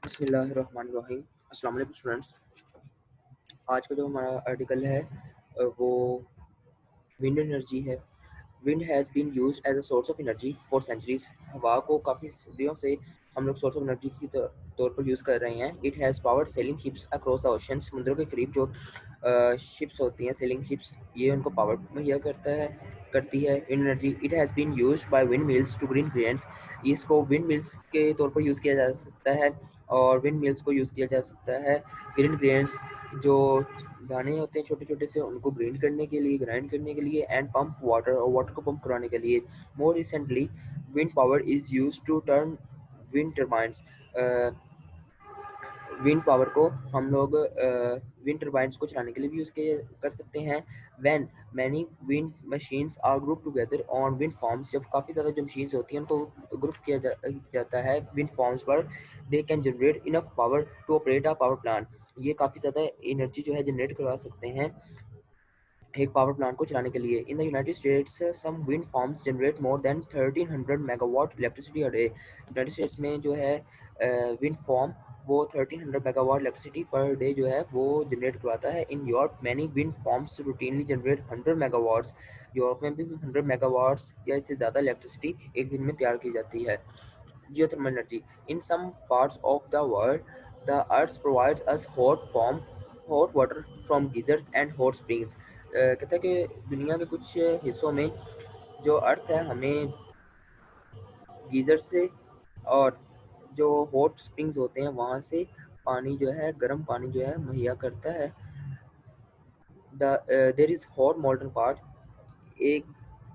बिस्मिल्लाहिर्रहमानिर्रहीम। अस्सलाम वालेकुम स्टूडेंट्स। आज का जो हमारा आर्टिकल है वो विंड एनर्जी है। Wind has been used as a source of energy for centuries. हवा को काफ़ी सदियों से हम लोग सोर्स ऑफ एनर्जी की तौर पर यूज़ कर रहे हैं। It has powered sailing ships across the ocean. समुद्रों के करीब जो शिप्स होती हैं, सेलिंग शिप्स, ये उनको पावर मुहैया करती है wind energy. It has been used by wind mills to green grains. इसको विंड मिल्स के तौर पर यूज़ किया जा सकता है और विंड मिल्स को यूज़ किया जा सकता है ग्रीन ग्रेन्स, जो दाने होते हैं छोटे छोटे से, उनको ग्राइंड करने के लिए एंड पंप वाटर, और वाटर को पंप कराने के लिए। More recently wind power is use to turn wind turbines. Wind power को हम लोग विंड टर्बाइंस को चलाने के लिए भी यूज़ कर सकते हैं। When many wind machines are group together on wind farms. जब काफ़ी ज़्यादा जो मशीन्स होती हैं उनको ग्रुप जाता है विंड फार्म्स पर, they can generate enough power to operate a power plant. ये काफ़ी ज़्यादा एनर्जी जो है जनरेट करवा सकते हैं एक पावर प्लांट को चलाने के लिए। In the United States some wind farms generate more than 1300 megawatt electricity a day. United States में जो है विंड फार्म वो 1300 मेगावाट इलेक्ट्रिसिटी पर डे जो है वो जनरेट करवाता है। In Europe many wind farms routinely generate 100 megawatts. Europe में भी 100 मेगावाट्स या इससे ज़्यादा इलेक्ट्रिसिटी एक दिन में तैयार की जाती है। Geothermal energy. In some parts of the world, the earth provides us hot water from geysers and hot springs. कहता है कि दुनिया के कुछ हिस्सों में जो अर्थ है हमें गीजर से और जो हॉट स्प्रिंग्स होते हैं वहाँ से पानी जो है, गर्म पानी जो है मुहैया करता है। There is hot molten part. एक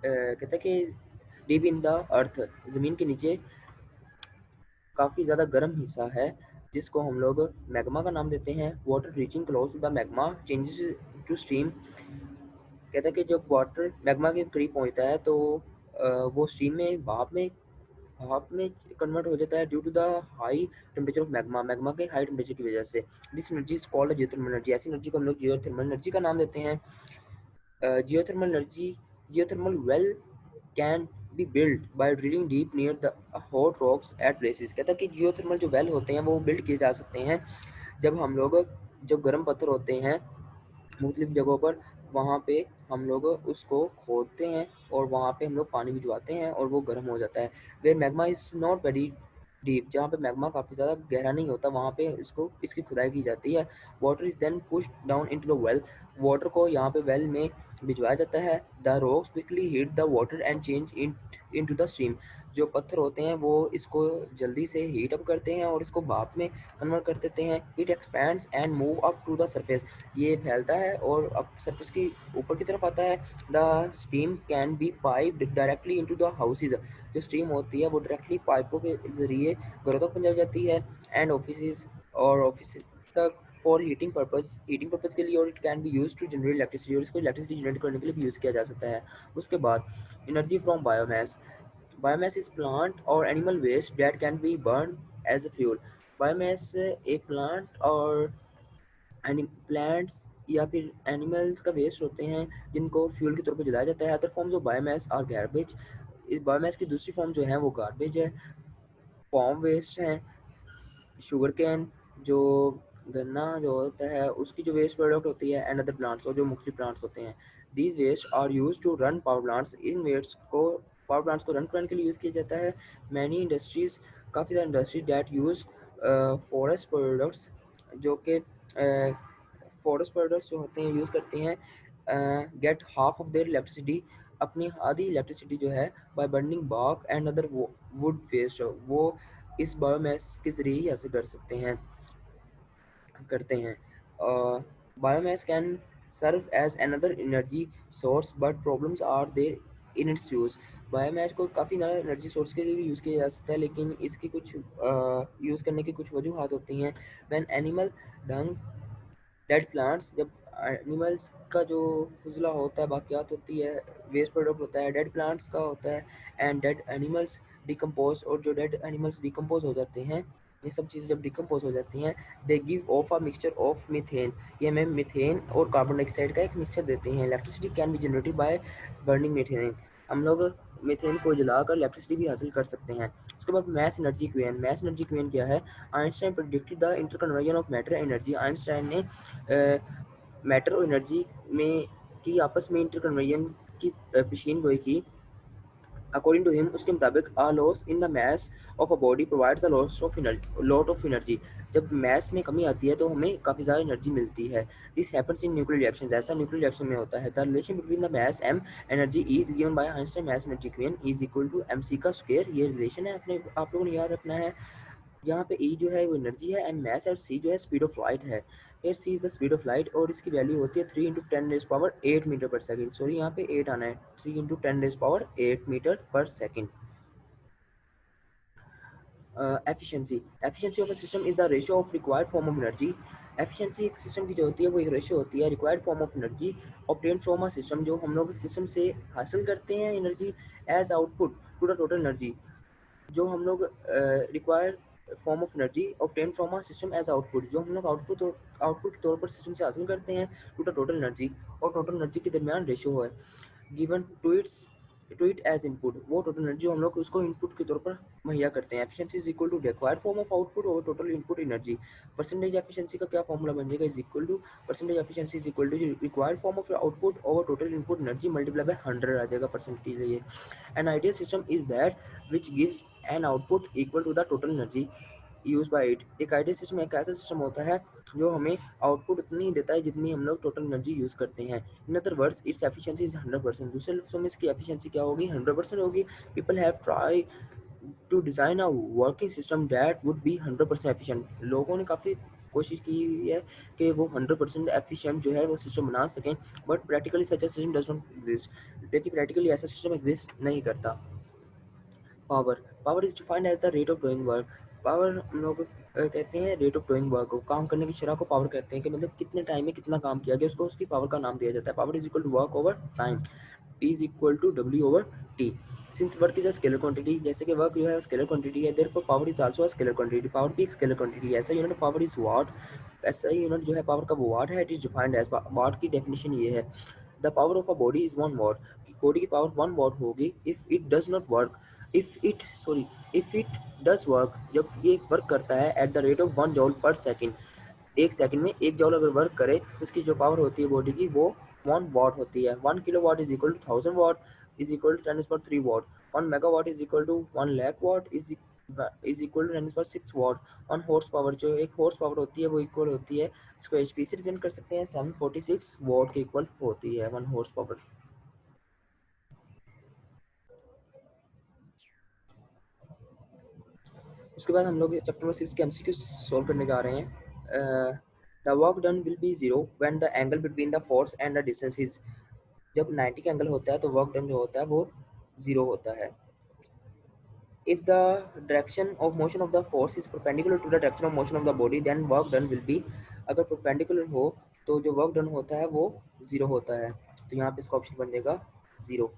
कहता है कि डीप इन द अर्थ, ज़मीन के नीचे काफ़ी ज़्यादा गर्म हिस्सा है जिसको हम लोग मैग्मा का नाम देते हैं। Water reaching close to the magma changes to stream. कहता है कि जब वाटर मैग्मा के करीब पहुंचता है तो वो स्ट्रीम में भाप में कन्वर्ट हो जाता है due to the high temperature of magma के हाई टेम्परेचर की वजह से। This energy is called geothermal energy. ऐसी एनर्जी को हम लोग जियोथर्मल एनर्जी का नाम देते हैं। Geothermal energy geothermal well can be build by drilling deep near the hot rocks at places. कहता है कि जियोथर्मल जो वेल होते हैं वो बिल्ड किए जा सकते हैं जब हम लोग जो गर्म पत्थर होते हैं मुख्तलिफ जगहों पर, वहाँ पे हम लोग उसको खोदते हैं और वहाँ पे हम लोग पानी भिजवाते हैं और वो गर्म हो जाता है। Where magma is not very deep, जहाँ पे मैग्मा काफ़ी ज़्यादा गहरा नहीं होता वहाँ पे इसकी खुदाई की जाती है। Water is then pushed down into the well. Water को यहाँ पे वेल में भिजवाया जाता है। The rocks quickly heat the water and change into the stream. जो पत्थर होते हैं वो इसको जल्दी से हीट अप करते हैं और इसको भाप में कन्वर्ट कर देते हैं। It expands and move up to the surface. ये फैलता है और अब सरफेस की ऊपर की तरफ आता है। The steam can be piped directly into the houses. जो स्टीम होती है वो डायरेक्टली पाइपों के जरिए घरों तक पहुंचाई जाती है एंड ऑफिस तक फॉर हीटिंग पर्पज के लिए। और it can be use to generate electricity, और इसको इलेक्ट्रिसिटी जनरेट करने के लिए भी यूज़ किया जा सकता है। उसके बाद energy from biomass. Biomass is plant और animal waste that can be burn as a fuel. Biomass एक प्लांट्स या फिर एनिमल्स का वेस्ट होते हैं जिनको फ्यूल के तौर पर जलाया जाता है। अदर फॉर्म्स ऑफ बायोमास और गार्बेज। इस बायोमास की दूसरी फॉर्म जो है वो गार्बेज है, फॉर्म वेस्ट है। शुगर कैन, जो गन्ना जो होता है उसकी जो वेस्ट प्रोडक्ट होती है, एंड अदर प्लांट्स, और जो मुख्तलिफ प्लांट्स होते हैं। These waste are use to run power plants. इन वेस्ट को पावर प्लांट्स को रन करने के लिए यूज़ किया जाता है। मैनी इंडस्ट्रीज, काफ़ी सारी industry that use forest products, जो कि फॉरेस्ट प्रोडक्ट्स जो होते हैं यूज़ करते हैं get half of their electricity, अपनी आधी इलेक्ट्रिसिटी जो है by burning bark and other wood waste, वो इस बायोमास के ज़रिए ही हासिल करते हैं। Biomass can serve as another energy source but problems are there in its use. Biomass को काफ़ी नया एनर्जी सोर्स के लिए भी यूज़ किया जा सकता है, लेकिन इसकी कुछ यूज़ करने की कुछ वजूहत होती हैं। When animal dung dead plants, जब एनिमल्स का जो फजला होता है, बाकियात होती है, वेस्ट प्रोडक्ट होता है, डेड प्लांट्स का होता है, एंड डेड एनिमल्स डिकम्पोज, और जो डेड एनिमल्स डिकम्पोज हो जाते हैं, ये सब चीज़ें जब डिकम्पोज हो जाती हैं, they give of a mixture of methane. ये हमें मीथेन और कार्बन डाइऑक्साइड का एक मिक्सचर देते हैं। Electricity can be generated by burning methane. हम लोग मीथेन को जलाकर इलेक्ट्रिसिटी भी हासिल कर सकते हैं। उसके बाद math energy equation. Math energy equation क्या है? Einstein predicted the interconversion of matter energy. Einstein ने मैटर और एनर्जी में की आपस में इंटरकन्वर्जन की पेशेन गोई की। अकॉर्डिंग टू हिम, उसके मुताबिक a loss in the mass of a body provides a lot of energy। जब mass में कमी आती है तो हमें काफ़ी ज़्यादा एनर्जी मिलती है। This happens in nuclear reactions। ऐसा न्यूक्लियर रिएक्शन में होता है। The relation between the mass m energy is given by Einstein mass energy equation is equal to mc का स्क्वायर। ये रिलेशन है, अपने आप लोगों ने याद रखना है। यहाँ पे E जो है वो एनर्जी है, एम मैस, और C जो है स्पीड ऑफ लाइट है। फिर C is the speed of light और इसकी वैल्यू होती है 3 इंटू 10⁻8 मीटर पर सेकंड। सॉरी, यहाँ पे 8 आना है। 3 इंटू 10⁻8 मीटर पर second. Efficiency. Efficiency of a system is the ratio of required form of energy. Efficiency एक सिस्टम की जो होती है वो एक रेशियो होती है required form of energy obtain from a system, जो हम लोग सिस्टम से हासिल करते हैं energy, as output to the total energy. जो हम लोग required form of energy obtain from a system as output, जो हम लोग आउटपुट के तौर पर सिस्टम से हासिल करते हैं, टू द टोटल एनर्जी, और टोटल एनर्जी के दरमियान रेशियो है given to it as input. वो टोटल एनर्जी हम लोग उसको इनपुट के तौर पर मुहैया करते हैं। Efficiency is equal to required form of output और total input energy. Percentage efficiency का क्या फॉर्मूला बन जाएगा? Is equal to percentage efficiency is equal to required form of output over total input energy multiply by 100 आ जाएगा percentage है ये। An ideal system is that which gives an output equal to the total energy use by it. एक ideal system एक ऐसा system होता है जो हमें आउटपुट उतनी देता है जितनी हम लोग टोटल एनर्जी यूज करते हैं। In other words its efficiency is 100%। दूसरे लफ्जों में इसकी एफिशिएंसी क्या होगी? 100% होगी। People have try to design a working system that would be 100% efficient. लोगों ने काफ़ी कोशिश की है कि वो 100% एफिशिएंट जो है वो सिस्टम बना सकें, but practically such a system does not exist. लेकिन प्रैक्टिकली ऐसा सिस्टम एग्जिस्ट नहीं करता। Power. Power is defined as the rate of doing work. Power हम लोग कहते हैं रेट ऑफ डूइंग वर्क को, काम करने की शरह को पावर कहते हैं, कि मतलब कितने टाइम में कितना काम किया गया, उसको उसकी पावर का नाम दिया जाता है। Power is equal to work over time. P is equal to W over T। Since work is a scalar quantity, जैसे कि वर्क जो है स्केलर क्वांटिटी है, therefore power is also a scalar quantity. Power भी एक scalar quantity है। ऐसा unit power is what. ऐसा यूनिट जो है पावर का वो वाट है। It is defined as, watt की डेफिनेशन ये है, the power of a body is 1 watt. Body की पावर 1 वाट होगी if it does not work, if it does work, जब ये वर्क करता है at the rate of 1 joule per second. एक सेकंड में 1 जॉल अगर वर्क करे तो उसकी जो पावर होती है बॉडी की वो 1 वाट होती है। 1 kilo watt is equal to 1000 watt is equal to 10⁻³ watt. 1 megawatt is equal to 1 lakh watt is equal to 10⁻6 watt. 1 horse power, जो एक हॉर्स पावर होती है वो इक्वल होती है, इसको एचपी से रिप्रेजेंट कर सकते हैं, 746 वाट के इक्वल होती है 1 हॉर्स पावर। उसके बाद हम लोग चैप्टर नंबर 6 के एमसीक्यू सॉल्व करने जा रहे हैं। The work done will B zero when the angle between the force and the distance is. जब 90 का एंगल होता है तो वर्क डन जो होता है वो जीरो होता है। If the direction of motion of the force is perpendicular to the direction of motion of the body then work done will be. अगर परपेंडिकुलर हो तो जो वर्क डन होता है वो जीरो होता है। तो यहाँ पे इसका ऑप्शन बन जाएगा zero.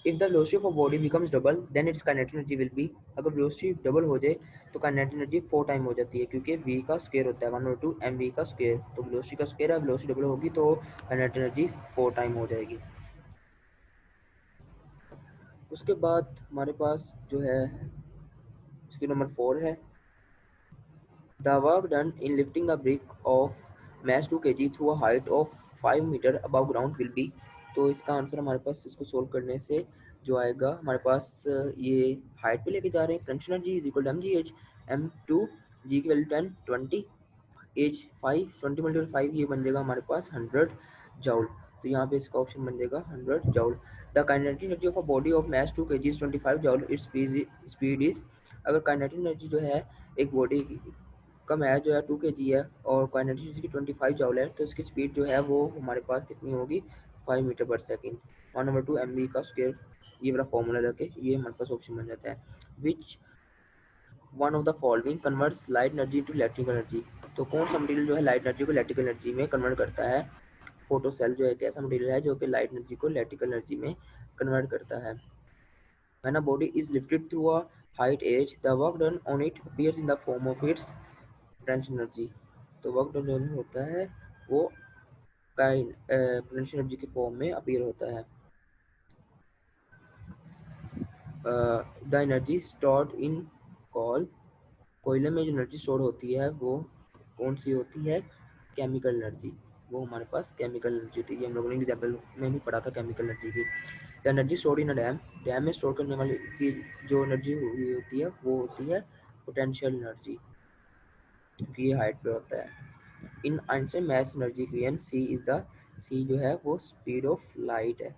If the velocity of a body becomes double then its kinetic energy will be. अगर वेलोसिटी डबल हो जाए तो काइनेटिक एनर्जी 4 टाइम हो जाती है, क्योंकि v का स्क्वायर होता है 1/2 mv का स्क्वायर। तो वेलोसिटी का स्क्वायर है, वेलोसिटी डबल होगी तो काइनेटिक एनर्जी 4 टाइम हो जाएगी। उसके बाद हमारे पास जो है उसकी नंबर 4 है, the work done in lifting a brick of mass 2 kg through a height of 5 metre above ground will be. तो इसका आंसर हमारे पास इसको सोल्व करने से जो आएगा हमारे पास, ये हाइट पे लेके जा रहे हैं, tension energy is equal to mgh, m2 g की वैल्यू 10, 20, एज 5, 20 × 5 ये बन जाएगा हमारे पास 100 जॉउल। तो यहाँ पे इसका ऑप्शन बन जाएगा 100 joule. The kinetic energy of a body of mass 2 kg is 25 joule. Its speed is. अगर काइनेटिक एनर्जी जो है एक बॉडी का मैच जो है 2 kg है और काइनेटिक एनर्जी की 25 जॉउल है, तो इसकी स्पीड जो है वो हमारे पास कितनी होगी? 5 मीटर पर सेकंड। 1/2 mv का स्क्वायर, ये वाला फॉर्मूला लगे ये हमारे पास ऑप्शन बन जाता है। Which one of the following converts light energy into electrical energy. तो कौन सा मटेरियल जो है लाइट एनर्जी को इलेक्ट्रिकल एनर्जी में कन्वर्ट करता है? फोटो सेल जो एक ऐसा मटेरियल है जो कि लाइट एनर्जी को इलेक्ट्रिकल एनर्जी में कन्वर्ट करता है। When a body is lifted through a height h, the work done on it appears in the form of its potential energy। तो वर्क डन जो होता है वो पोटेंशियल एनर्जी के फॉर्म में अपीयर होता है। द एनर्जी स्टोर्ड इन कोल, कोयले में जो एनर्जी स्टोर होती है वो कौन सी होती है? Chemical energy. वो हमारे पास केमिकल एनर्जी होती है, हम लोगों ने एग्जाम्पल में भी पढ़ा था केमिकल एनर्जी की। The energy stored in a dam, dam में स्टोर करने वाली की जो एनर्जी हुई होती है वो होती है पोटेंशियल एनर्जी, क्योंकि ये हाइट पे होता है। In Einstein maths energy equation c is the, c जो है वो स्पीड ऑफ लाइट है।